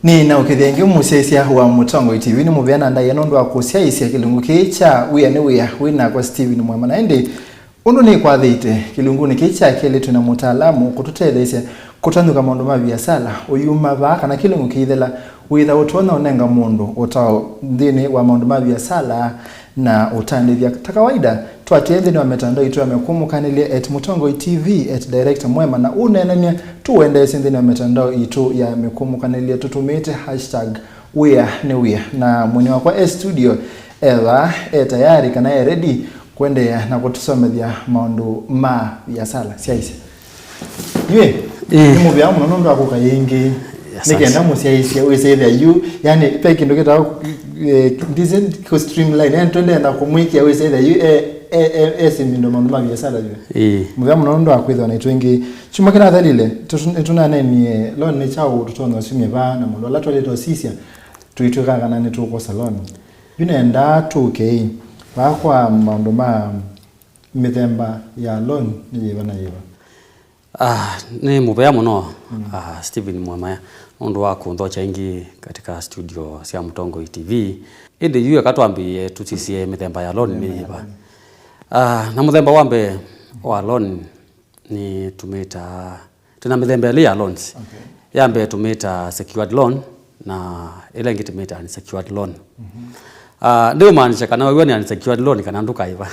Ni na ukithenge musesia wa Mutongo TV ni muvyana ndaye nondo akusiaisia kilungu kicha Wia wina kwa Steven Mwamana ende undu ni kwa thite kilungu ni kicha kile tuna mutaalamu kututethesia kutanduka maundu ma biasala uyuma baka na kilungu kithela witha utona onenga mundu utao ndini wa maundu ma biasala na utandithia kawaida twatiende ni wa mitandao itu amekumukanile @Mutongo TV @director mwema na unenania tuende sindi na mitandao itu ya mekumukanile tutumite #Wia na mwini wakwa studio eva tayari kana ready kwende na kutusomethia maundu ma biasala siaise ywe mu bya mu nondo akuka yingi nikenda musiaisia wese you yani peki ndo kita decent ko streamline and twende na kumwikia wese you ndo maundu ma biasala ywe mu bya mu nondo akwithwa na itwengi chuma kina thalile tuna nani lon ni chao tutono simye ba na mundu la twale to sisia tuitweka kana ni tuko salon yunenda 2k kwa maundu ma mithemba ya loan ni bana yiba ni mubaya muno Steven Mwamaya undu wako ndocha ingi katika studio cia Mutongo TV indi yue katwambie tutisie mithemba ya loan ni yiba na muthemba wambe wa loan ni tumita tuna mithemba ya loans yambe tumita secured loan na ile ingi tumita unsecured loan ndio maanisha kana wewe ni unsecured loan kana nduka iva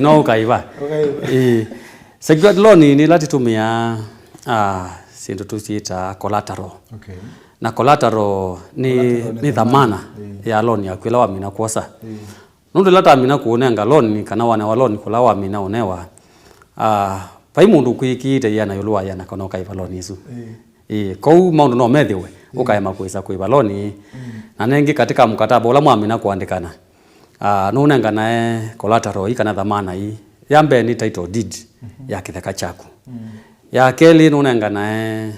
no kaiva secured loan ni lati tumia sindu tusiita collateral na collateral ni dhamana ya loan ya kwela wamina kosa nundu lata amina kuonenga loan kana wana wa loan kula wamina onewa pai mundu kwikite yana yulwa yana kana kaiva loan isu kou maundu no methiwe ukaema kuisa kuiva loan na nengi katika mkataba ula mwamina kuandikana nunenga nae collateral ikana dhamana hii yambe ni title deed ya kitheka chaku ya keli nunenga nae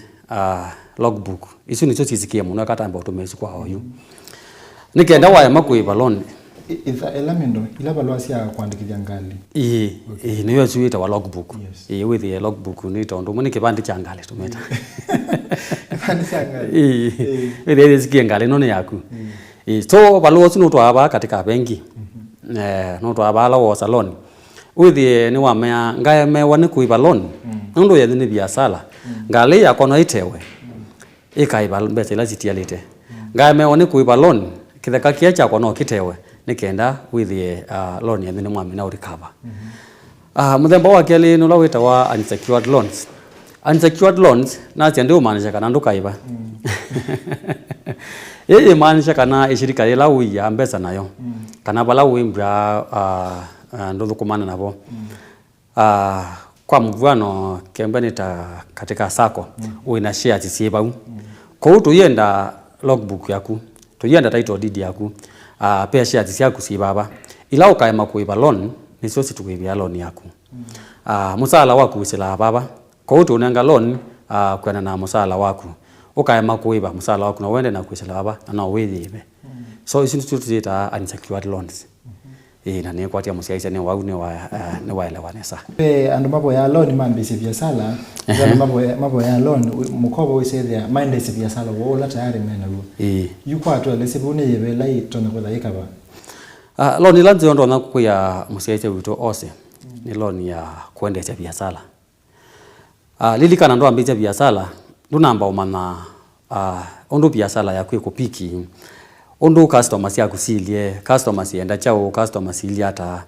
logbook isu nicho cisikia muno katamba utumesu kwa hoyu nikenda waya makuiva loan itha elemento ila balwasia kuandikithia ngali niyo suita wa logbook with the logbook ni tondu muni kibandi cha ngali tumeta kibandi cha ngali with the sikia ngali none yaku so balwo sunu twaba katika benki no twaba la wo salon with the ni wa mea ngaye mewa ni kuiva loan nundu ya ni biasala ngali ya kono itewe ikaiba mbese la sitialite ngaye mewa ni kuiva loan kitheka kiacha kono kitewe nikenda with the loan ya ni mwamina urikaba muthemba wa keli no lawita wa unsecured loans na ndio maanisha kana ndukaiba yeye maanisha kana ishirika ila uya mbesa nayo kana bala wimbra ndo kumana nabo kwa mvano kembenita katika sako uina share tisiba kwa tuyenda logbook yaku tuyenda title deed yaku pia share tisiaku sibaba ila ukaema kuiba loan ni sio situkuibia loan yaku musala waku usila baba kwa utu unanga loan kwena na musala waku ukaema kuiba musala waku na wende na kuisila baba na wewe ibe so isi tutuita unsecured loans na ni kwa tia musiaisa ni wau ni waelewanesa andu mambo ya loan mambisi biasala mambo ya loan Mikovo isethia mindesi biasala wola tayari mena go yukwa to lesibu ni yebe lai tona kwa ikaba loan lanzi ndo na kuya musiaisa wito ose ni loan ya kuendesha biasala lili kana ndo ambija biasala ndunamba umana ondo biasala ya kupiki ondo customers ya kusilie customers yenda chao customers iliata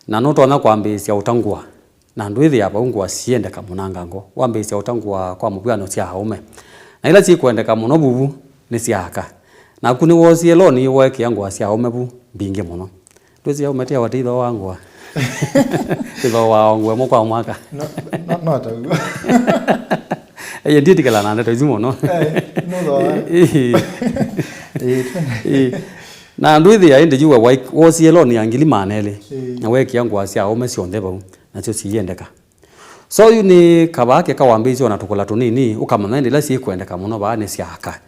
na noto na kwambisia utangua na ndwithi hapa ungwa siende kamunanga ngo wambisia utangua kwa mubwano cia haume na ila si kuendeka muno bubu ni siaka na kuni wosie loni weke yangu asia haume bu binge muno ndwithi ya umetia watitho wangu tivo wangu mo kwa mwaka no ta nditi kala na ndo zimo no na ndwithi ya inde juwa wosie loni yangili manele na weke yangu asia haume sionde bu na sio siendeka so yuni kabake kawambizo na tukula tunini ukamamende la si kuendeka muno ba ne siaka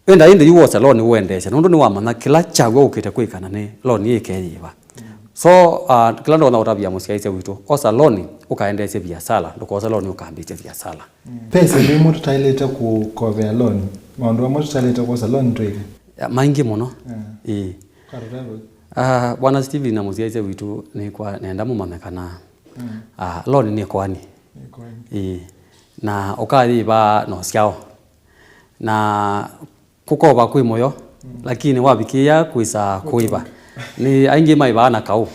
enda inde yuwo saloni uendesha nundu ni wamana kila chagwa ukite kuikana ne loni yikeyiba So kila ndo unaotabia musiaise witu osa loan ukaendeze biashara ndokoza loan ukaambie biashara pesa ni mtu taileta ku cover loan maondo mtu taileta kwa loan tweke maingi muno bwana Steve na musiaise witu ni kwa nenda mu mamekana loan ni kwani na ukali ba no siao na kukoba kwi moyo lakini wabikia kuisa kuiba ni aingi maiba na kau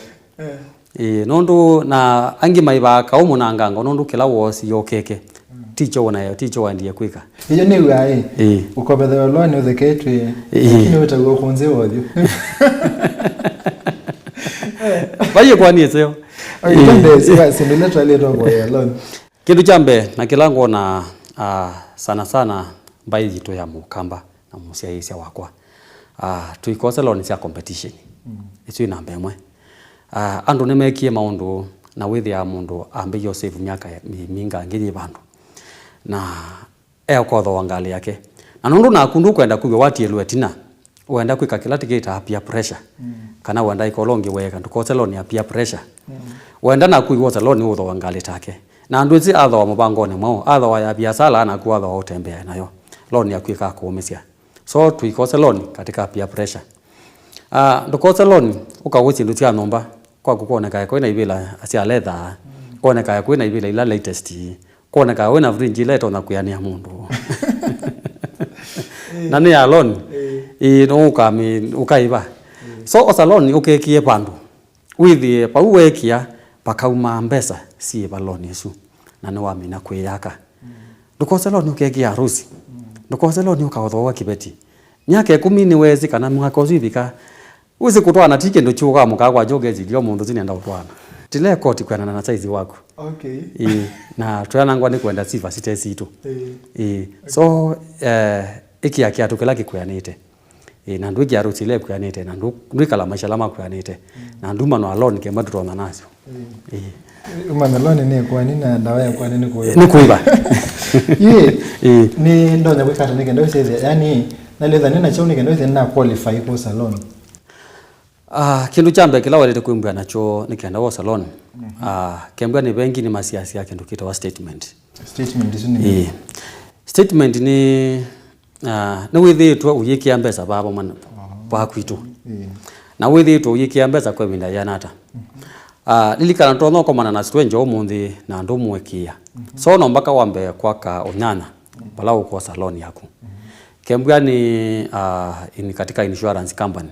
nondu na aingi maiba kau munangango nondu kila wosi yokeke ticho wandie kwika iyo ni wae ukobetha loan utheketwe lakini wetagwo kunze wothu baye kwani eteo ndio sio ndio leta kwa loan kitu chambe na kilango na sana mbai jito ya mukamba na musiaisia wakwa tuikose loan cia competition itu inamba imwe andu nimekie maundu na withi ya mundu ambe yo save miaka minga ngiri bandu na kotho wangali yake na nundu na kundu kwenda kuwe wati elwetina uenda kwika kila tigeta peer pressure kana uenda ikolongi weka ndukose loan ya peer pressure uenda na kuiwoza loan utho wangali take na nduzi atho wa mubangone mwao atho ya biashara na kuwa atho utembea nayo loan ya kwika kuumisia so tuikose loan katika peer pressure ndukose loan ukawuthi nduti ya nomba kwa kukoneka kwina ibila asia leather koneka kwina ibila ila latest koneka wena fringe leto na kuyania mundu nani ya loan no ukaiba so osa loan ukekie pandu withi pa uwekia pakauma mbesa si ba loan isu na no amina kwiyaka ndukose loan ukekia harusi ndukose loan ukawathoa kibeti myaka 10 ni wezi kana mwaka uzivika uzi kutwana tike ndo chuka mukagwa jogezi lyo mundu zinenda utwana tile koti kwana na size wako na twanangwa ni kwenda siva sitesi itu so iki yake atukela kikuyanite na ndu ya rutile kuyanite na ndu kala maisha lama kuyanite na nduma no alone ke madrona nazo umana loan ni kwa nini na dawa ya kwa nini ni kuiba ni ndo na weka tani kendo seze yani naleza nina chauni kendo seze na qualify kwa salon kindu chambe kila walete kuimbwa nacho nikienda wa salon kembwa ni bengi ni masiasi yake ndo kita wa statement ni statement ni na withi tu uyikia mbesa baba man ba kwitu na withi tu uyikia mbesa kwa binda yanata lilikana tono kwa mana na strange omundi na ndo mwekia so no mpaka wambe kwaka onyana bala uko salon yako kembwa ni katika insurance company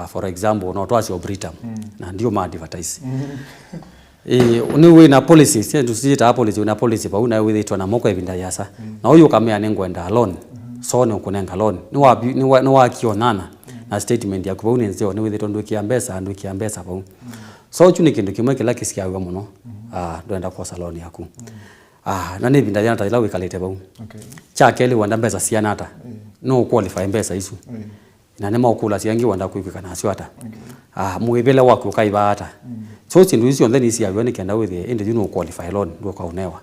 for example unatoa Britam na ndio ma advertise uniwe na policy sio tusita policy una policy ba una wewe itwa na moko evinda yasa na huyo kamea nengwenda loan so ne ukunenga loan ni wakionana na statement ya kubuni nzio ni wewe tondu kiambesa ndu kiambesa ba so chuni kindu kimwe kila kisikia wewe muno ndoenda kwa salon yaku na ne vinda yana tayila wikalete ba cha keli wanda mbesa sianata no qualify mbesa isu na nema ukula siangi wanda kuikika na asiwata muwebele wako kaiba hata so sindu hizo then isi yawe nikenda with the ende you know qualify loan ndo kaunewa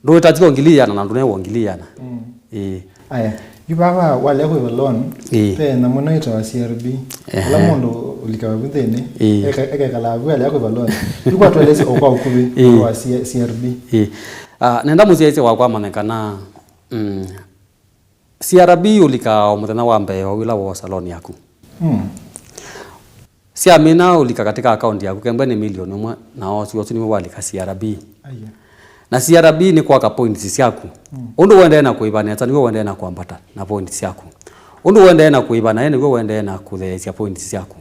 ndo itatiko ngiliana na ndo newo ngiliana aya yubaba wale ko loan pe na monaita wa CRB la mondo ulikawa bindene eka kala wale yako loan yuko atweleze okwa ukubi wa CRB nenda muziaise wakwa manekana CRB ulika omuthena wa mbe wila wa salon yaku si amina ulika katika account yaku kembe ni milioni 1 na osi ni walika CRB na CRB ni kwa points yaku undu wende na kuibana hata niwe wende na kuambata na points yaku undu wende na kuibana yene niwe wende na kuthesia points yaku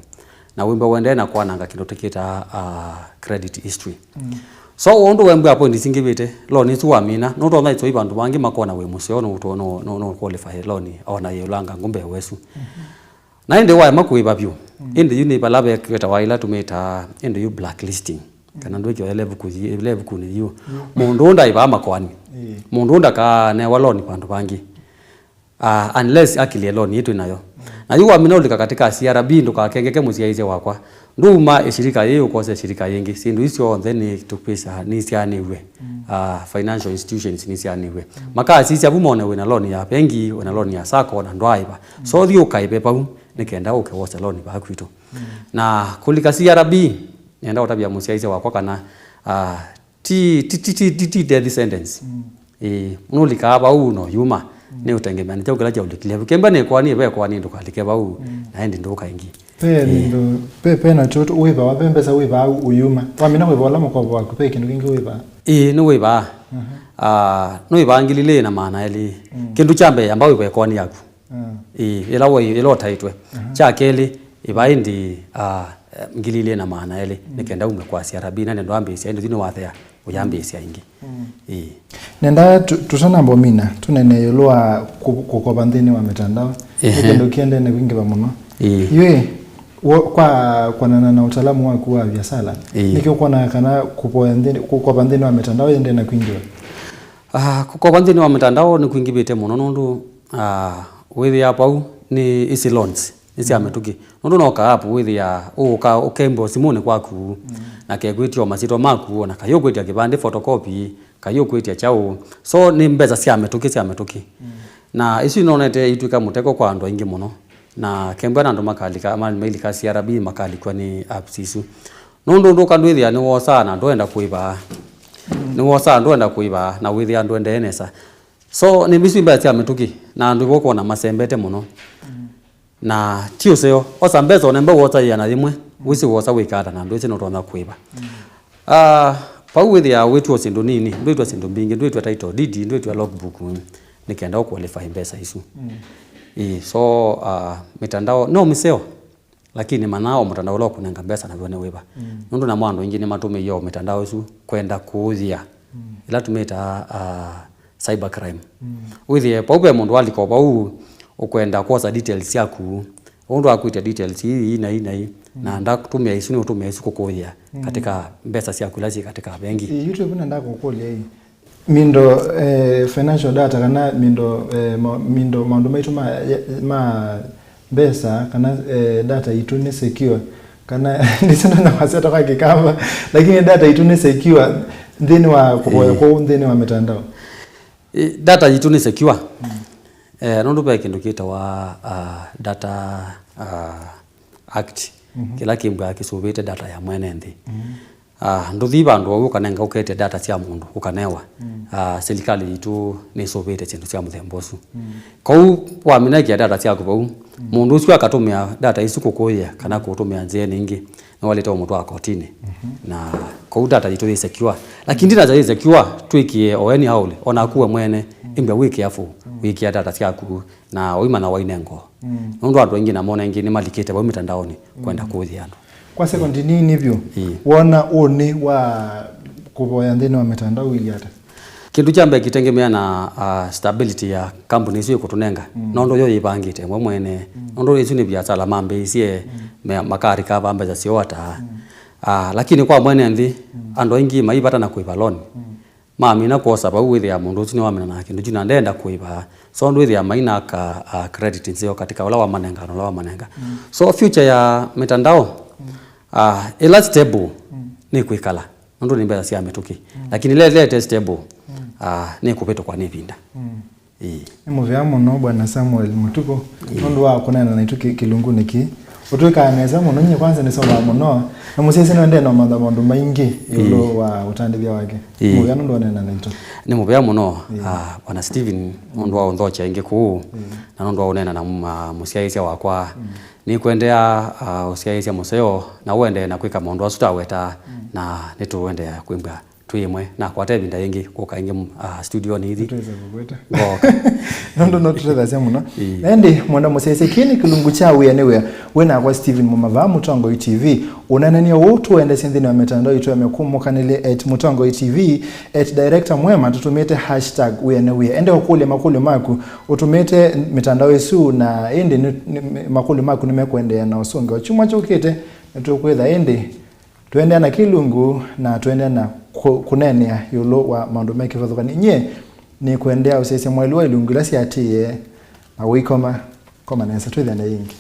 na wimbe wende na kwananga kindu tikita credit history so undu wembe apo ndisingibite loan itu amina no ndo naito ibandu bangi makona we museo no qualify loan ona yelanga ngombe wesu na ende wa makuiba byo ende yuni balabe kweta waila tumeta ende you blacklisting kana ndo kyo level kuni you mundu nda iba makwani mundu nda ka ne waloni bandu bangi unless akili loan yetu nayo na yuwa minolika katika CRB ndo kakengeke musiaize wakwa nduma eshirika yeyo kose shirika yengi sindu isyo then tukpesa ni sianiwe financial institutions ni sianiwe maka sisi abumone wena loan ya bengi wena loan ya sako na ndwaiba so thio kaibe pa nikenda uke wosa loan ba kwito na kulika CRB nenda utabia musiaise wakwa kana ti death sentence unulika hapa uno yuma ni utengemea nje ukalaja ulikile kemba ne kwani be kwani ndo kalike ba u naendi ndo kaingi pe na choto uiba wapembesa uiba uyuma wamina uiba la Mikovo wako pe kindu kingi uiba no uiba no uiba ngilile na maana eli kindu chambe ambao uiba kwani yako ila wewe ilo taitwe cha keli iba indi ngilile na maana eli nikenda umwe kwa CRB na ndo ambisi ndo dino wathea uyambisi ingi nenda tusana mbomina tunene yolwa kukoba ndini wa mitandao ndio kiende ne kwingi ba muno yeye kwa na utaalamu wako wa biashara nikiwa na kana kukoba ndini wa mitandao ende na kwingi kukoba ndini wa mitandao ni kwingi bete muno nundu wewe hapa ni isi loans isi ametuki nundu no ka hapo wewe ya ukembo simone kwaku na kegwitio masito maku na kayo kwetia kibande photocopy kayo kwetia chao so ni mbeza sia ametuki na isi nonete itwika muteko kwa ndo ingi muno na kemba na ndo makalika ama maili ka CRB makalika ni apsisu nundu ndo kandwithia ni wosa na ndo enda kuiba na withia ndo ende enesa so ni bisu mbeza sia ametuki na ndo goko na masembete muno na tiuseo osa mbezo nemba wota yana rimwe wisi wosa wikada na ndo ino tona kuiba pa withia wetu osindu nini ndo itwa sindu bingi ndo itwa title deed ndo itwa logbook nikenda qualify mbesa isu so mitandao no miseo lakini manao mtandao lo kunenga mbesa na bone wiba ndo na mwando ingine matume yo mitandao isu kwenda kuudhia ila tumeta cyber crime withia pa ube mundu aliko pa ukwenda kosa details yaku ondo akuita details hii na nda kutumia isu ni utumia isu kukoya katika mbesa sia kulazi katika benki YouTube nenda kukolia hii mindo financial data kana mindo maundu maitu ma mbesa kana data itu ni secure kana nisana na wasata kwa kikamba lakini data itu ni secure ndini wa kukoya kwa ndini wa mitandao data itu ni secure nondo pa kindu kita wa data act kila kimbwa kisubite data ya mwenendi nduthi bandu ukanenga ukete data cia mundu ukanewa serikali itu ni subite chindu cia muthembosu kou wa minakia data cia kubau mundu ucio akatumia data isu kukuya kana kutumia nje ningi na wale to mutu akotini na kou data itu ni secure lakini ndina za secure twikie oeni haule ona kuwe mwene imbe wiki afu wiki data ciaku na oima na wainengo nundu andu ingi na mona ingi ni malikite ba mitandaoni kwenda kuuthia andu kwa sekondi nini hivyo wona oni wa kuboya ndini wa mitandao ili hata kindu chambe kitengemea na stability ya company sio kutunenga nondo yo yibangite mwene nondo isu ni biashara mambe isie makari ka bamba za siota lakini kwa mwene ndi ando ingi maibata na kuiba loan mami na kosa ba withia mundu tuni wa mina na kindu jina ndenda kuiba so ndo withia maina ka credit nzio katika wala wa manenga so future ya mitandao ila stable ni kuikala ndo ni mbeza sia ametuki lakini le stable ni kupeto kwa nivinda muvya muno bwana Samuel Mutuko ndo wa kunena na ituki kilunguni ki utuika aneza muno nye kwanza ni soma muno na musese no ndeno mandu maingi yulo wa utandibia wake muvya ndo nena na ituki ni muvya muno bwana Steven ndo wa ndhocha ingi ku na ndo unena na musiaisia wakwa ni kwendea usiaisia museo na uende na kwika mundu asutaweta na nituende kwimba tuimwe na kwate binda yengi kuka ingi studio ni hithi nondo no tuthaza muno endi mwanda musese kini kilungu cha Wia wena kwa Steven Mumava Mutongo TV unanania wotu ende sindini wa mitandao itu yamekumukanile @Mutongo TV @director mwema tutumete #Wia ende okule makulu maku utumete mitandao isu na ende makulu maku nimekwende na usonge chuma chokete tukwetha ende tuende na kilungu na tuende na kunenia yulo wa mandu meke vathukani nye ni kuendea usese mwelu wa ilungu lasi atie na wikoma koma nesa twithana ingi